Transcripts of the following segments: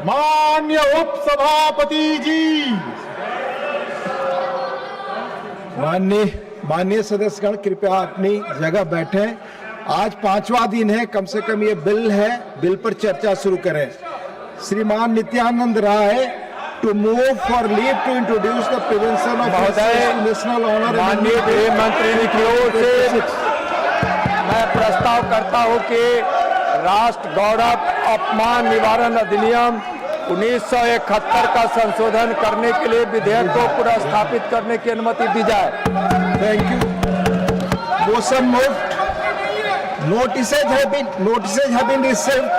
माननीय उपसभापति जी। माननीय सदस्यगण कृपया अपनी जगह बैठें। आज 5वां दिन है, कम से कम ये बिल है, बिल पर चर्चा शुरू करें। श्रीमान Nityanand Rai to move for leave to introduce the prevention of national honour. माननीय गृह मंत्री की ओर से मैं प्रस्ताव करता हूं कि राष्ट्र गौरव अपमान निवारण अधिनियम 1971 का संशोधन करने के लिए विधेयक को पुनः स्थापित करने की अनुमति दी जाए। Thank you. Motion moved. Notices have been received.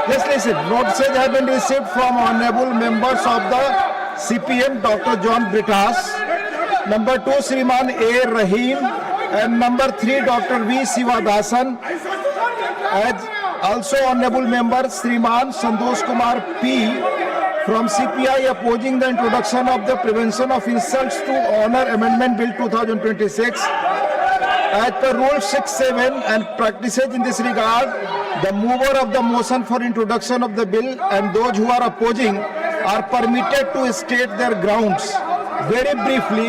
Just listen. Notices have been received from honorable members of the CPM, Dr. John Britas, number 2, Shriman A. Rahim, and number 3, Dr. V. Sivadasan, as also honorable member Shriman Santosh Kumar P. from CPI opposing the introduction of the Prevention of Insults to Honor Amendment Bill 2026. As per Rule 6(7) and practices in this regard, the mover of the motion for introduction of the bill and those who are opposing are permitted to state their grounds. Very briefly,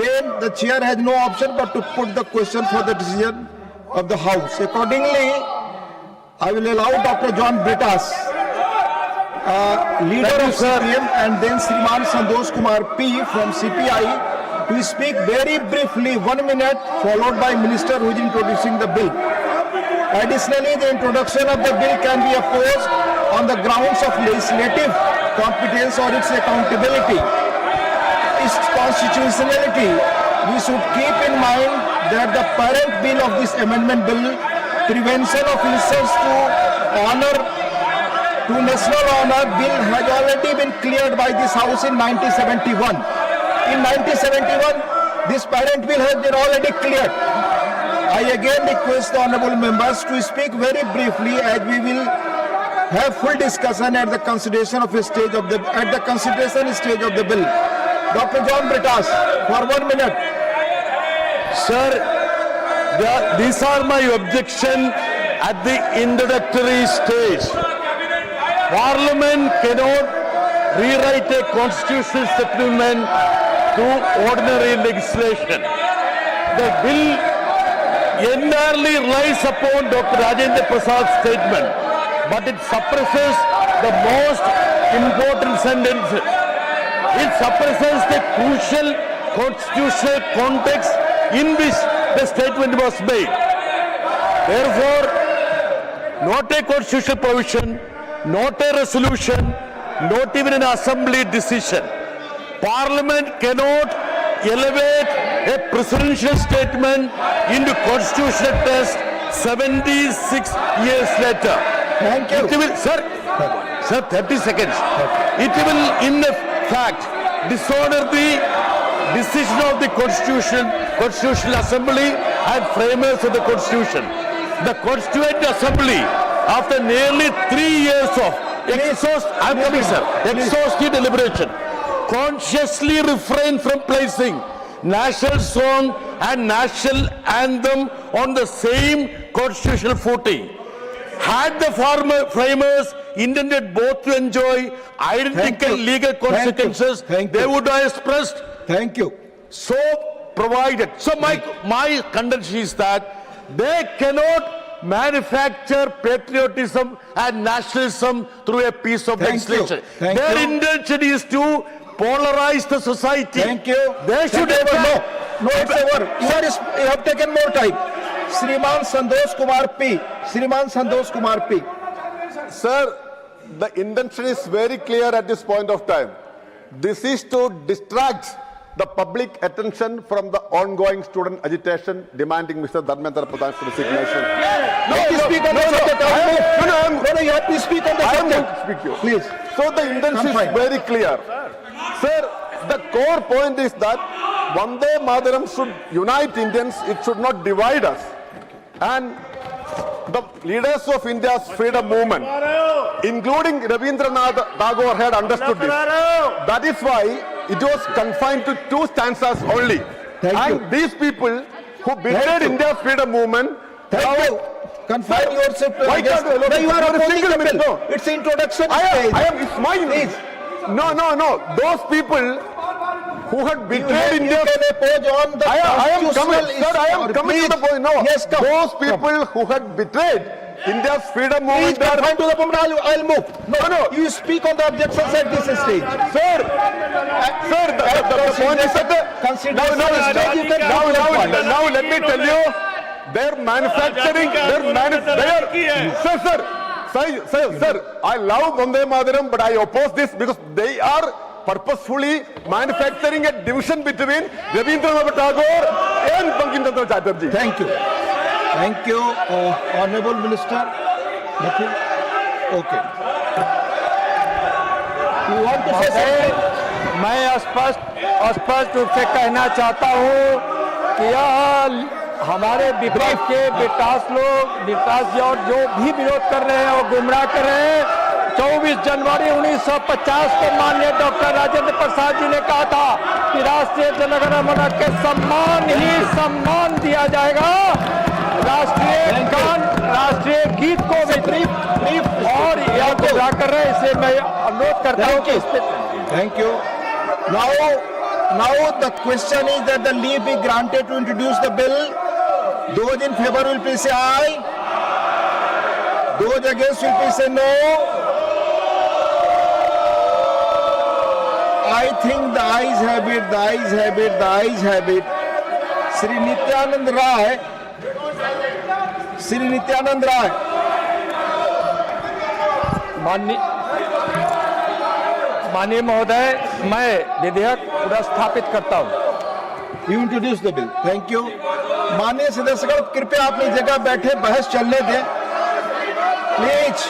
then the chair has no option but to put the question for the decision of the House. Accordingly, I will allow Dr. John Britas, leader of CPM, and then Shriman Santosh Kumar P. from CPI, to speak very briefly, 1 minute, followed by Minister who is introducing the bill. Additionally, the introduction of the bill can be opposed on the grounds of legislative competence or its accountability, its constitutionality. We should keep in mind that the parent bill of this amendment bill, Prevention of Insults to Honor, to National Honor Bill, has already been cleared by this House in 1971. In 1971, this parent bill has been already cleared. I again request the honorable members to speak very briefly, as we will have full discussion at the consideration stage of the bill. Dr. John Britas, for 1 minute. Sir, these are my objection at the introductory stage. Parliament cannot rewrite a constitutional supplement to ordinary legislation. The bill entirely relies upon Dr. Rajendra Prasad's statement, but it suppresses the most important sentences. It suppresses the crucial constitutional context in which the statement was made. Therefore, not a constitutional provision, not a resolution, not even an assembly decision. Parliament cannot elevate a presidential statement into constitutional test 76 years later. Thank you. It will, sir, 30 seconds. It will, in fact, dishonor the decision of the Constitutional Assembly and framers of the Constitution. The Constituent Assembly, after nearly 3 years of exhaustive deliberation, consciously refrained from placing national song and national anthem on the same constitutional footing. Had the framers intended both to enjoy identical legal consequences, they would have expressed. Thank you. So provided. So my contention is that they cannot manufacture patriotism and nationalism through a piece of legislation. Their intention is to polarize the society. Thank you. They should ever know. No, it's over. You have taken more time. Shriman Santosh Kumar P. Shriman Santosh Kumar P. Sir, the intention is very clear at this point of time. This is to distract the public attention from the ongoing student agitation demanding Mr. Dharmendra Pradhan's resignation. No, you have to speak on the subject. Please. So the intention is very clear. Sir, the core point is that Vande Mataram should unite Indians, it should not divide us. And the leaders of India's freedom movement, including Rabindranath Tagore, had understood this. That is why it was confined to 2 stanzas only. Thank you. These people who betrayed India's freedom movement Confine yourself to Why just- can't I- No, you are for a opposing single the minute, bill. no. It's introduction I stage. am, it's mine. Please. No. Those people who had You betrayed India. can oppose on the I am coming, constitutional sir, I am issue. coming to the Please. point. No, Yes, come. those people who had betrayed India's freedom Please movement are. confine to the point. I'll move. No. You speak on the objections at this stage. Sir, the point is that Consideration now, stage, you can come to the point. now let me tell you, they're manufacturing, sir, I love Vande Mataram, but I oppose this because they are purposefully manufacturing a division between Rabindranath Tagore and Bankim Chandra Chatterjee. Thank you. Thank you, Honorable Minister. Nothing? Okay. You want to say something? मैं स्पष्ट रूप से कहना चाहता हूँ कि यह हमारे विपक्ष के विकास जी और जो भी विरोध कर रहे हैं वो गुमराह कर रहे हैं। 24 जनवरी 1950 को माननीय डॉक्टर राजेंद्र प्रसाद जी ने कहा था कि राष्ट्रीय जनगणमन के सम्मान ही सम्मान दिया जाएगा, राष्ट्रीय गान राष्ट्रीय गीत को भी और यह गुमराह कर रहे हैं। इसलिए मैं अनुरोध करता हूँ कि इस पे Thank you. Now the question is that the leave be granted to introduce the bill. Those in favor will please say aye. Those against will please say no. I think the ayes have it, the ayes have it, the ayes have it. Sri Nityanand Rai. माननीय महोदय, मैं विधेयक पुनर्स्थापित करता हूं। You introduce the bill. Thank you. माननीय सदस्यगण, कृपया अपनी जगह बैठे, बहस चलने दें. Please,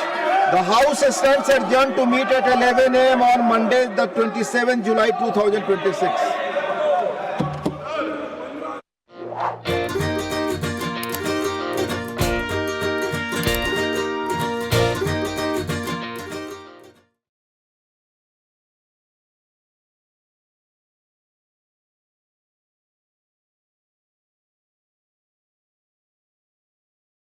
the House stands adjourned to meet at 11 a.m. on Monday, the 27th July 2026.